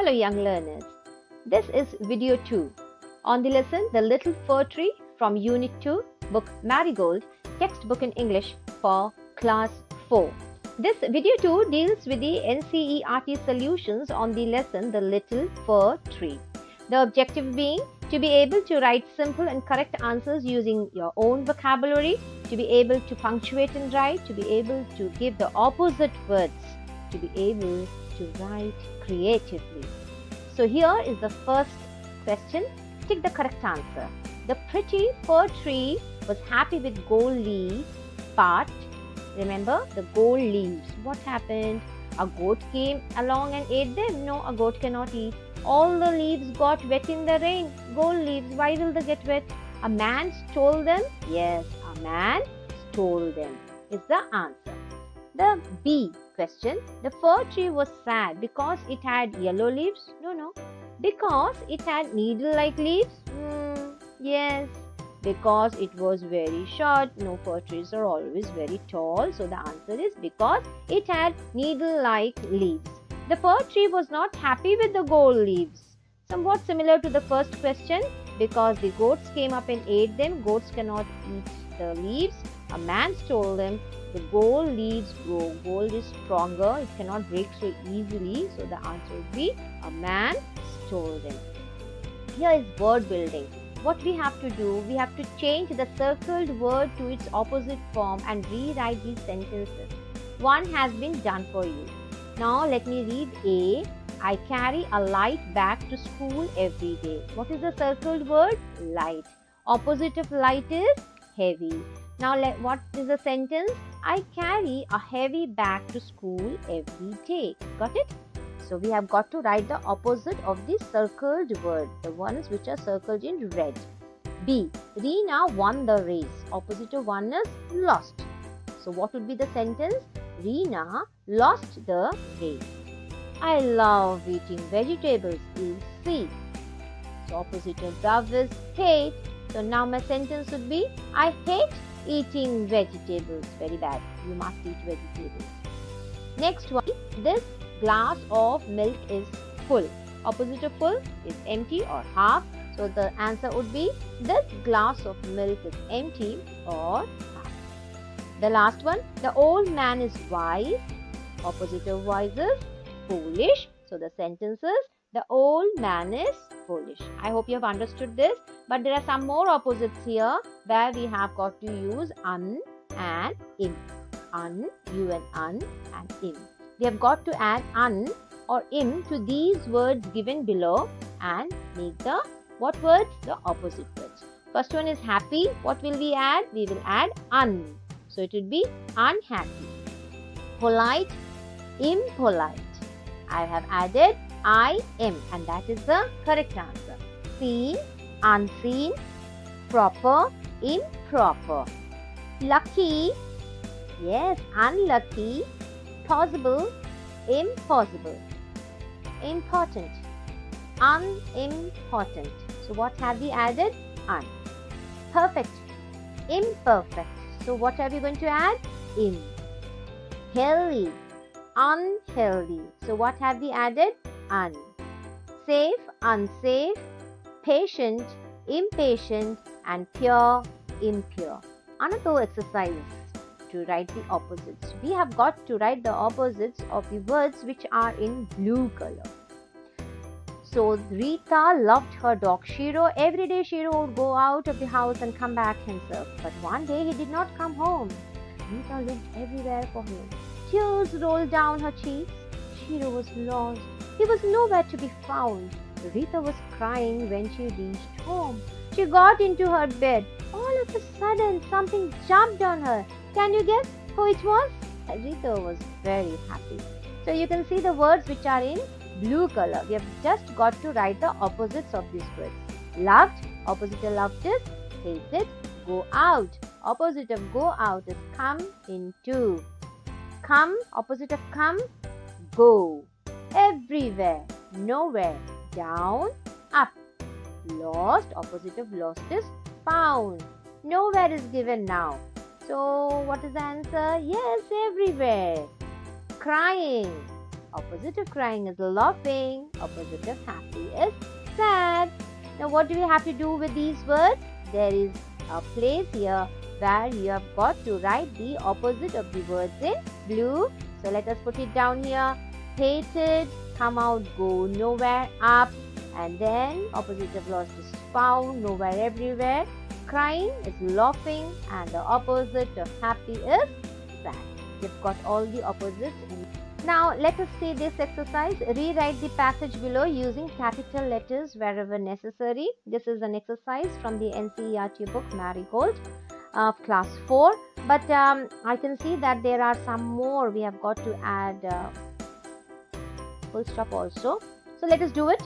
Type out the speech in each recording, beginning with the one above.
Hello young learners, this is video 2 on the lesson The Little Fir Tree from Unit 2, book Marigold, textbook in English for class 4. This video 2 deals with the NCERT solutions on the lesson The Little Fir Tree. The objective being to be able to write simple and correct answers using your own vocabulary, to be able to punctuate and write, to be able to give the opposite words, to be able to write creatively. So here is the first question. Tick the correct answer. The pretty fir tree was happy with gold leaves, but remember the gold leaves. What happened? A goat came along and ate them. No, a goat cannot eat. All the leaves got wet in the rain. Gold leaves, why will they get wet? A man stole them? Yes, a man stole them is the answer. The B question. The fir tree was sad because it had yellow leaves? No. Because it had needle-like leaves? Yes. Because it was very short. No, fir trees are always very tall. So the answer is because it had needle-like leaves. The fir tree was not happy with the gold leaves. Somewhat similar to the first question. Because the goats came up and ate them. Goats cannot eat the leaves. A man stole them. The gold leaves grow. Gold is stronger. It cannot break so easily. So the answer would be a man stole them. Here is word building. What we have to do, we have to change the circled word to its opposite form and rewrite these sentences. One has been done for you. Now let me read A. I carry a light bag to school every day. What is the circled word? Light. Opposite of light is heavy. Now what is the sentence? I carry a heavy bag to school every day. Got it? So we have got to write the opposite of the circled word, the ones which are circled in red. B. Reena won the race. Opposite of won is lost. So what would be the sentence? Reena lost the race. I love eating vegetables is C. So opposite of love is hate. So now my sentence would be I hate eating vegetables. Very bad. You must eat vegetables. Next one. This glass of milk is full. Opposite of full is empty or half. So the answer would be this glass of milk is empty or half. The last one. The old man is wise. Opposite of wise is foolish. So the sentence is the old man is foolish. I hope you have understood this. But there are some more opposites here where we have got to use un and im. Un, you and un and im. We have got to add un or im to these words given below and make the what words? The opposite words. First one is happy. What will we add? We will add un. So it will be unhappy. Polite, impolite. I have added I am and that is the correct answer. Seen, unseen, proper, improper. Lucky, yes, unlucky, possible, impossible. Important, unimportant. So what have we added? Un. Perfect, imperfect. So what are we going to add? In. Healthy, unhealthy. So what have we added? Un. Safe, unsafe, patient, impatient, and pure, impure. Another exercise to write the opposites. We have got to write the opposites of the words which are in blue color. So Rita loved her dog Shiro. Every day Shiro would go out of the house and come back himself. But one day he did not come home. Rita looked everywhere for him. Tears rolled down her cheeks. Shiro was lost. He was nowhere to be found. Rita was crying when she reached home. She got into her bed. All of a sudden, something jumped on her. Can you guess who it was? Rita was very happy. So you can see the words which are in blue color. We have just got to write the opposites of these words. Loved, opposite of loved is hated. Go out, opposite of go out is come into. Come, opposite of come, go. Everywhere, nowhere, down, up. Lost, opposite of lost is found. Nowhere is given now. So, what is the answer? Yes, everywhere. Crying, Opposite of crying is laughing. Opposite of happy is sad. Now what do we have to do with these words? There is a place here where you have got to write the opposite of the words in blue. So let us put it down here. Hated, come out, go nowhere, up. And then opposite of lost is found, nowhere, everywhere. Crying is laughing, and the opposite of happy is sad. You've got all the opposites in. Now let us see this exercise. Rewrite the passage below using capital letters wherever necessary. This is an exercise from the NCERT book Marigold of class 4. But I can see that there are some more. We have got to add full stop also. So let us do it.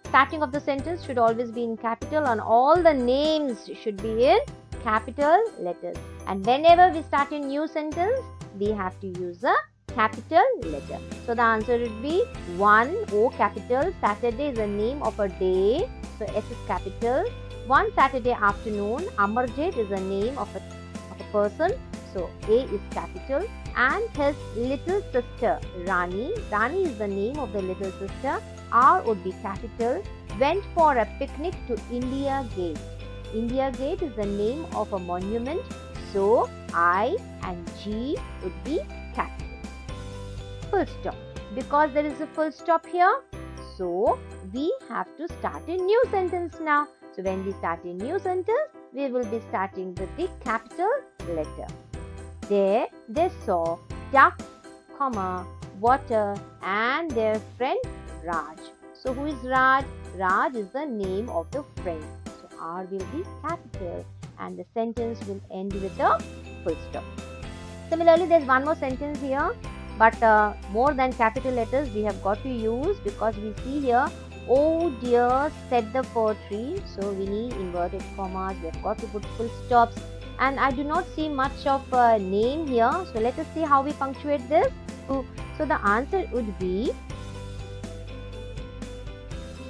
Starting of the sentence should always be in capital, and all the names should be in capital letters. And whenever we start a new sentence, we have to use a capital letter. So the answer would be 1, O capital. Saturday is the name of a day, so S is capital. One Saturday afternoon, Amarjit is the name of a person, so A is capital. And his little sister Rani is the name of the little sister, R would be capital. Went for a picnic to India Gate. India Gate is the name of a monument, so I and G would be capital. Full stop. Because there is a full stop here, so we have to start a new sentence now. So when we start a new sentence, we will be starting with the capital letter. There they saw ducks, water, and their friend Raj. So who is Raj? Raj is the name of the friend. So R will be capital, and the sentence will end with a full stop. Similarly, there is one more sentence here, but more than capital letters we have got to use, because we see here, oh dear, said the fir tree. So we need inverted commas. We have got to put full stops. And I do not see much of a name here. So let us see how we punctuate this. So the answer would be,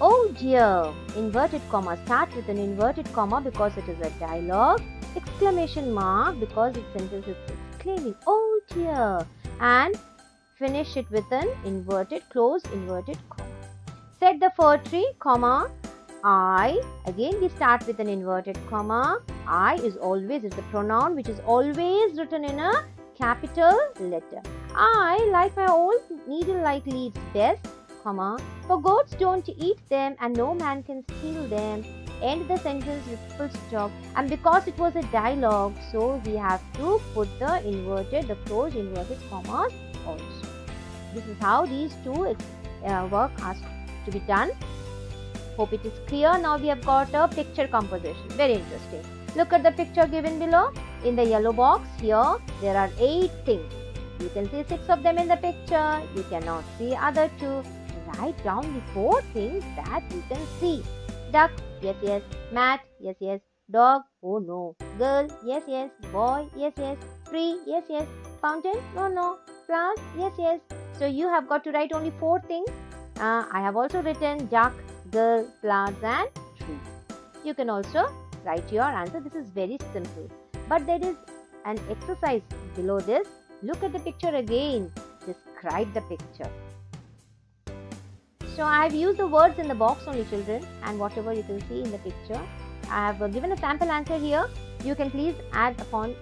oh dear, inverted comma. Start with an inverted comma because it is a dialogue. Exclamation mark because its sentence is exclaiming, oh dear. And finish it with an inverted, close inverted comma. Said the fir tree, comma, I. Again we start with an inverted comma. I is always, it's a pronoun which is always written in a capital letter. I like my old needle-like leaves best, comma, for goats don't eat them and no man can steal them. End the sentence with full stop. And because it was a dialogue, so we have to put the closed inverted commas also. This is how these two work are to be done. Hope it is clear. Now we have got a picture composition. Very interesting. Look at the picture given below. In the yellow box here, there are 8 things. You can see 6 of them in the picture. You cannot see other 2. Write down the 4 things that you can see. Duck, yes, yes. Mat, yes, yes. Dog, oh no. Girl, yes, yes. Boy, yes, yes. Tree, yes, yes. Fountain, no, no. Flowers, yes, yes. So you have got to write only 4 things. I have also written duck, girl, flowers and tree. You can also write your answer. This is very simple. But there is an exercise below this. Look at the picture again. Describe the picture. So I have used the words in the box only, children, and whatever you can see in the picture. I have given a sample answer here. You can please add upon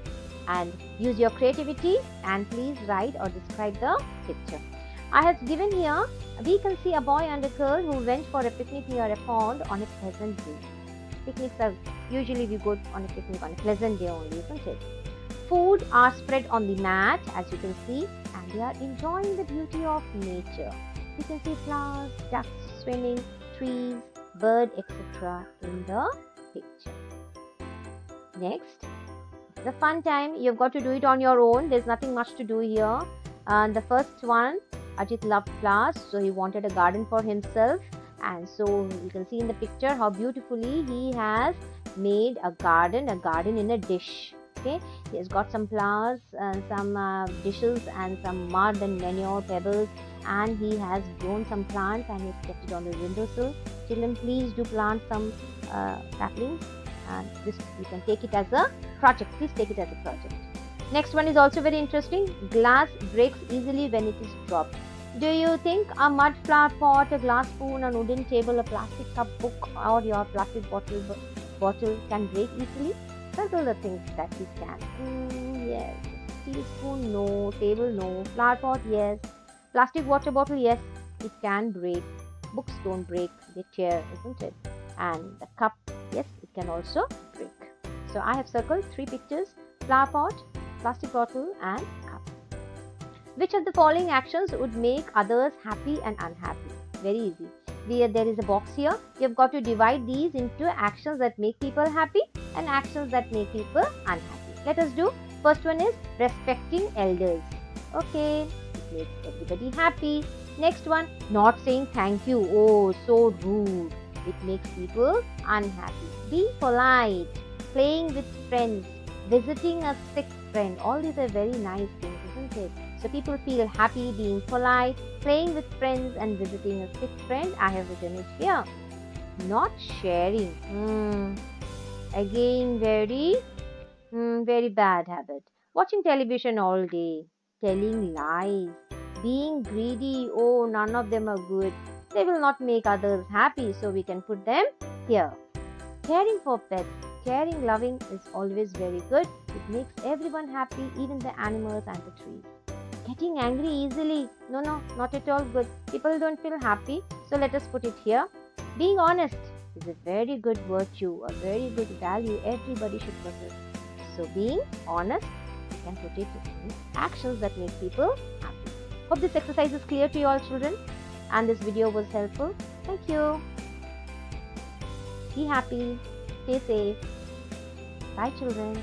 and use your creativity and please write or describe the picture. I have given here, we can see a boy and a girl who went for a picnic near a pond on a pleasant day. Picnics are usually we go on a picnic on a pleasant day only, isn't it? Food are spread on the mat, as you can see, and they are enjoying the beauty of nature. You can see flowers, ducks swimming, trees, bird, etc. in the picture. Next, the fun time. You've got to do it on your own. There's nothing much to do here. The first one, Ajit loved flowers, so he wanted a garden for himself. And so you can see in the picture how beautifully he has made a garden in a dish. Okay, he has got some flowers and some dishes and some mud and manure pebbles, and he has grown some plants and he's kept it on the windowsill. Children, please do plant some saplings, and this you can take it as a project. Please take it as a project. Next one is also very interesting. Glass breaks easily when it is dropped. Do you think a mud flower pot, a glass spoon, a wooden table, a plastic cup, book, or your plastic bottle can break easily? Circle the things that you can. Yes. Teaspoon, no. Table, no. Flower pot, yes. Plastic water bottle, yes. It can break. Books don't break, they tear, isn't it? And the cup, yes, it can also break. So I have circled 3 pictures: flower pot, plastic bottle, and cup. Which of the following actions would make others happy and unhappy? Very easy. There is a box here. You've got to divide these into actions that make people happy and actions that make people unhappy. Let us do. First one is respecting elders. Okay, it makes everybody happy. Next one, not saying thank you. Oh, so rude. It makes people unhappy. Be polite. Playing with friends. Visiting a sick friend. All these are very nice things, isn't it? So people feel happy being polite, playing with friends, and visiting a sick friend. I have written it here. Not sharing. Again, very bad habit. Watching television all day, telling lies, being greedy. Oh, none of them are good. They will not make others happy, so we can put them here. Caring for pets. Caring, loving is always very good. It makes everyone happy, even the animals and the trees. Getting angry easily. No, not at all good. People don't feel happy, so let us put it here. Being honest is a very good virtue, a very good value everybody should possess. So being honest, you can put it in actions that make people happy. Hope this exercise is clear to you all children and this video was helpful. Thank you. Be happy. Stay safe. Bye children.